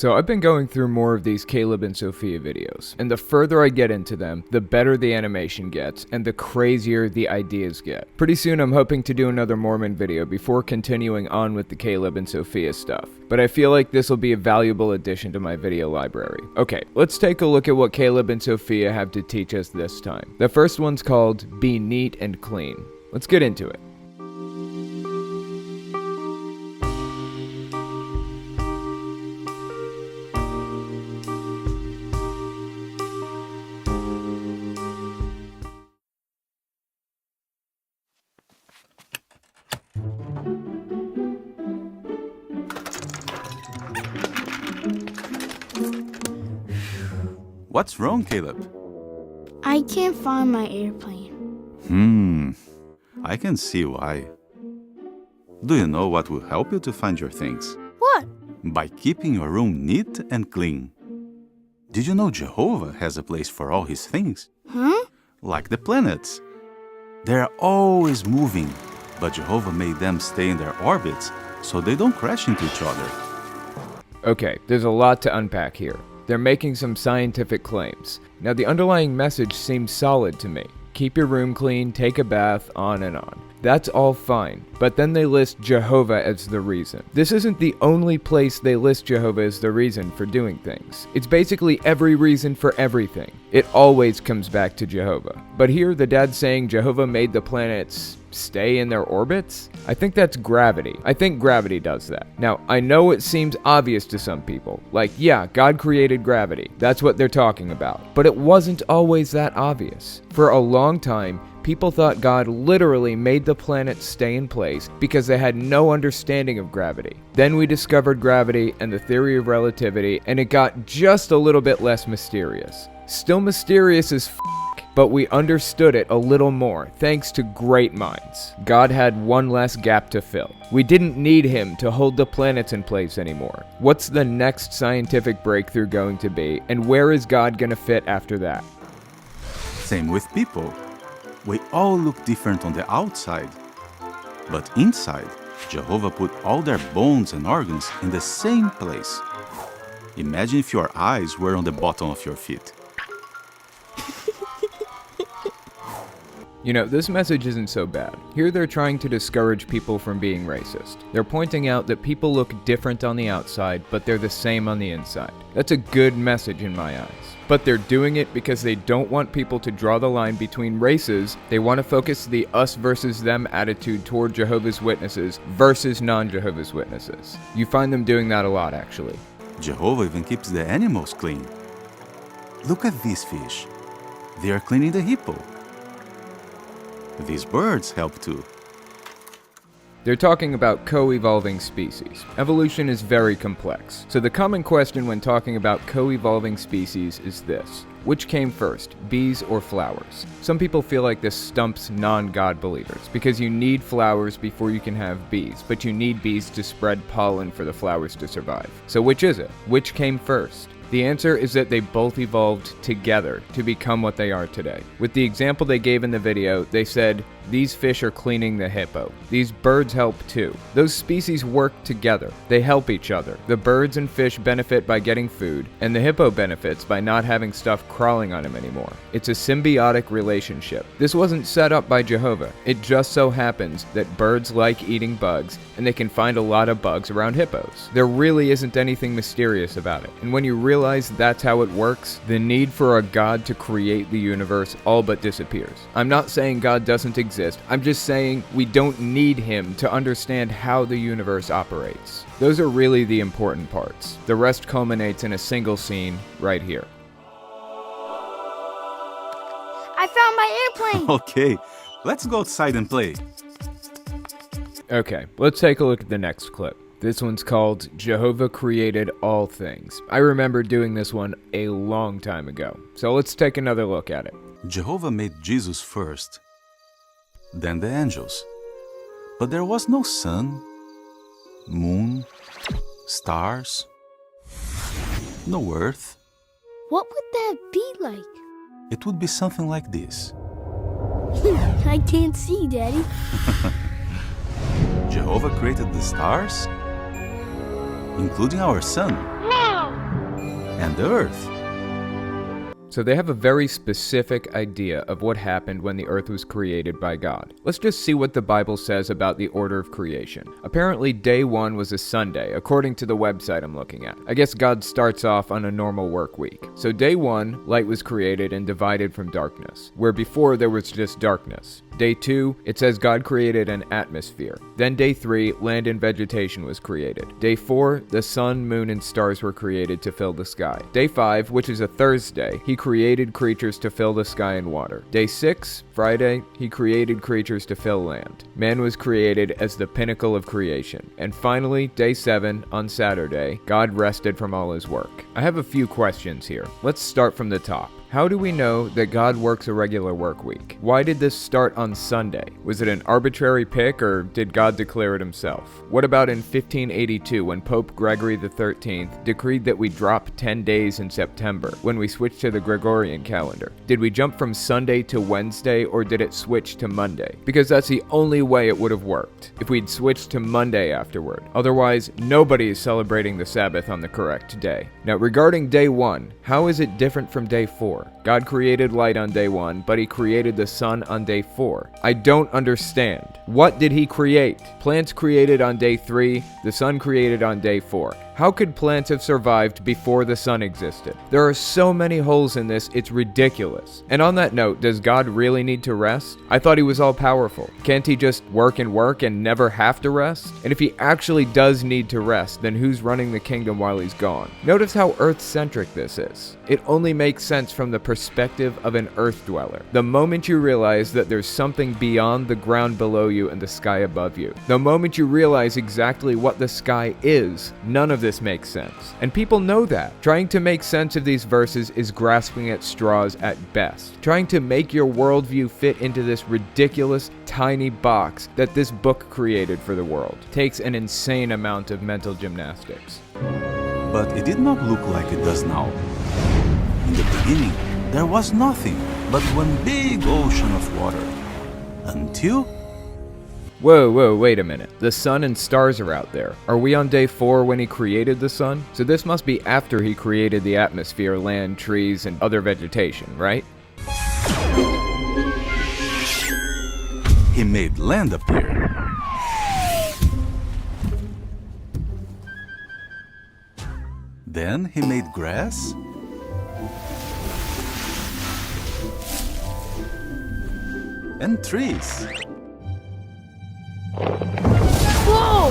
So I've been going through more of these Caleb and Sophia videos, and the further I get into them, the better the animation gets, and the crazier the ideas get. Pretty soon I'm hoping to do another Mormon video before continuing on with the Caleb and Sophia stuff, but I feel like this will be a valuable addition to my video library. Okay, let's take a look at what Caleb and Sophia have to teach us this time. The first one's called Be Neat and Clean. Let's get into it. What's wrong, Caleb? I can't find my airplane. I can see why. Do you know what will help you to find your things? What? By keeping your room neat and clean. Did you know Jehovah has a place for all his things? Huh? Like the planets. They're always moving, but Jehovah made them stay in their orbits so they don't crash into each other. Okay, there's a lot to unpack here. They're making some scientific claims. Now the underlying message seems solid to me. Keep your room clean, take a bath, on and on. That's all fine, but then they list Jehovah as the reason. This isn't the only place they list Jehovah as the reason for doing things. It's basically every reason for everything. It always comes back to Jehovah. But here the dad's saying Jehovah made the planets stay in their orbits? I think that's gravity. I think gravity does that. Now, I know it seems obvious to some people. Like, yeah, God created gravity. That's what they're talking about. But it wasn't always that obvious. For a long time, people thought God literally made the planets stay in place because they had no understanding of gravity. Then we discovered gravity and the theory of relativity, and it got just a little bit less mysterious. Still mysterious as but we understood it a little more, thanks to great minds. God had one less gap to fill. We didn't need him to hold the planets in place anymore. What's the next scientific breakthrough going to be, and where is God gonna fit after that? Same with people. We all look different on the outside, but inside, Jehovah put all their bones and organs in the same place. Imagine if your eyes were on the bottom of your feet. You know, this message isn't so bad. Here they're trying to discourage people from being racist. They're pointing out that people look different on the outside, but they're the same on the inside. That's a good message in my eyes. But they're doing it because they don't want people to draw the line between races. They want to focus the us versus them attitude toward Jehovah's Witnesses versus non-Jehovah's Witnesses. You find them doing that a lot, actually. Jehovah even keeps the animals clean. Look at these fish. They are cleaning the hippo. These birds help too. They're talking about co-evolving species. Evolution is very complex. So the common question when talking about co-evolving species is this: which came first, bees or flowers? Some people feel like this stumps non-God believers because you need flowers before you can have bees, but you need bees to spread pollen for the flowers to survive. So which is it? Which came first? The answer is that they both evolved together to become what they are today. With the example they gave in the video, they said, these fish are cleaning the hippo. These birds help too. Those species work together. They help each other. The birds and fish benefit by getting food, and the hippo benefits by not having stuff crawling on him anymore. It's a symbiotic relationship. This wasn't set up by Jehovah. It just so happens that birds like eating bugs, and they can find a lot of bugs around hippos. There really isn't anything mysterious about it. And when you realize that's how it works, the need for a God to create the universe all but disappears. I'm not saying God doesn't exist. I'm just saying we don't need him to understand how the universe operates. Those are really the important parts. The rest culminates in a single scene right here. I found my airplane! Okay, let's go outside and play. Okay, let's take a look at the next clip. This one's called Jehovah Created All Things. I remember doing this one a long time ago, so let's take another look at it. Jehovah made Jesus first, then the angels. But there was no sun, moon, stars, no earth. What would that be like? It would be something like this. I can't see, Daddy. Jehovah created the stars, including our sun. Wow! and the earth. So they have a very specific idea of what happened when the earth was created by God. Let's just see what the Bible says about the order of creation. Apparently day 1 was a Sunday, according to the website I'm looking at. I guess God starts off on a normal work week. So day 1, light was created and divided from darkness, where before there was just darkness. Day 2, it says God created an atmosphere. Then day 3, land and vegetation was created. Day 4, the sun, moon, and stars were created to fill the sky. Day 5, which is a Thursday, he created creatures to fill the sky and water. Day 6, Friday, he created creatures to fill land. Man was created as the pinnacle of creation. And finally, day 7, on Saturday, God rested from all his work. I have a few questions here. Let's start from the top. How do we know that God works a regular work week? Why did this start on Sunday? Was it an arbitrary pick, or did God declare it himself? What about in 1582 when Pope Gregory XIII decreed that we drop 10 days in September when we switched to the Gregorian calendar? Did we jump from Sunday to Wednesday, or did it switch to Monday? Because that's the only way it would have worked, if we'd switched to Monday afterward. Otherwise, nobody is celebrating the Sabbath on the correct day. Now, regarding day 1, how is it different from day 4? God created light on day 1, but he created the sun on day 4. I don't understand. What did he create? Plants created on day 3, the sun created on day 4. How could plants have survived before the sun existed? There are so many holes in this, it's ridiculous. And on that note, does God really need to rest? I thought he was all powerful. Can't he just work and never have to rest? And if he actually does need to rest, then who's running the kingdom while he's gone? Notice how earth-centric this is. It only makes sense from the perspective of an earth dweller. The moment you realize that there's something beyond the ground below you and the sky above you, the moment you realize exactly what the sky is, none of this makes sense. And people know that. Trying to make sense of these verses is grasping at straws at best. Trying to make your worldview fit into this ridiculous, tiny box that this book created for the world takes an insane amount of mental gymnastics. But it did not look like it does now. In the beginning, there was nothing but one big ocean of water. Until... Whoa, wait a minute. The sun and stars are out there. Are we on day 4 when he created the sun? So this must be after he created the atmosphere, land, trees, and other vegetation, right? He made land appear. Then he made grass. And trees. Whoa!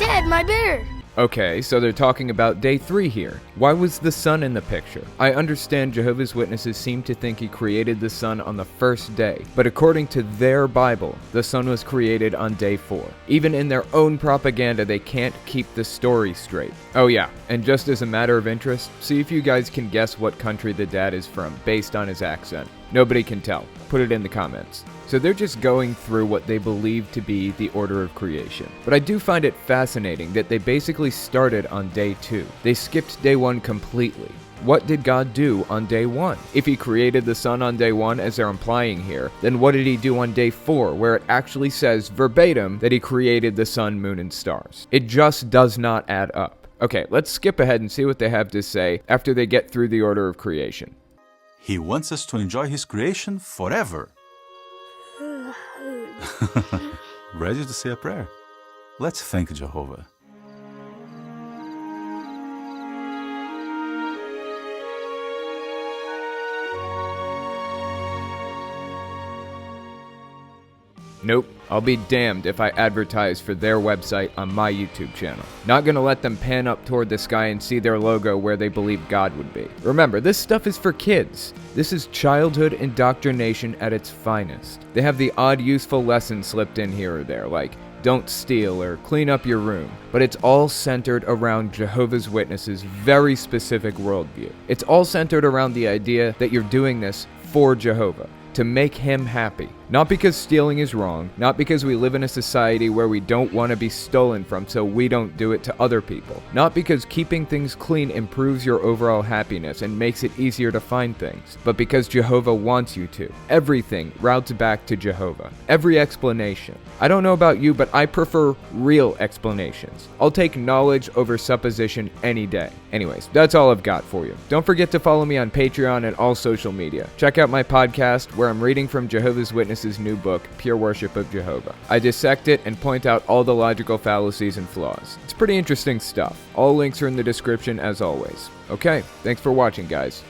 Dad, my bear! Okay, so they're talking about day 3 here. Why was the sun in the picture? I understand Jehovah's Witnesses seem to think he created the sun on the first day, but according to their Bible, the sun was created on day 4. Even in their own propaganda, they can't keep the story straight. Oh yeah, and just as a matter of interest, see if you guys can guess what country the dad is from based on his accent. Nobody can tell. Put it in the comments. So they're just going through what they believe to be the order of creation. But I do find it fascinating that they basically started on day 2. They skipped day 1 completely. What did God do on day 1? If he created the sun on day 1, as they're implying here, then what did he do on day 4, where it actually says verbatim that he created the sun, moon, and stars? It just does not add up. Okay, let's skip ahead and see what they have to say after they get through the order of creation. He wants us to enjoy his creation forever. Ready to say a prayer? Let's thank Jehovah. Nope, I'll be damned if I advertise for their website on my YouTube channel. Not gonna let them pan up toward the sky and see their logo where they believe God would be. Remember, this stuff is for kids. This is childhood indoctrination at its finest. They have the odd useful lesson slipped in here or there, like don't steal or clean up your room, but it's all centered around Jehovah's Witnesses' very specific worldview. It's all centered around the idea that you're doing this for Jehovah, to make him happy, Not because stealing is wrong, not because we live in a society where we don't want to be stolen from so we don't do it to other people, not because keeping things clean improves your overall happiness and makes it easier to find things, but because Jehovah wants you to. Everything routes back to Jehovah. Every explanation. I don't know about you, but I prefer real explanations. I'll take knowledge over supposition any day. Anyways, that's all I've got for you. Don't forget to follow me on Patreon and all social media. Check out my podcast where I'm reading from Jehovah's Witnesses' new book, Pure Worship of Jehovah. I dissect it and point out all the logical fallacies and flaws. It's pretty interesting stuff. All links are in the description as always. Okay, thanks for watching, guys.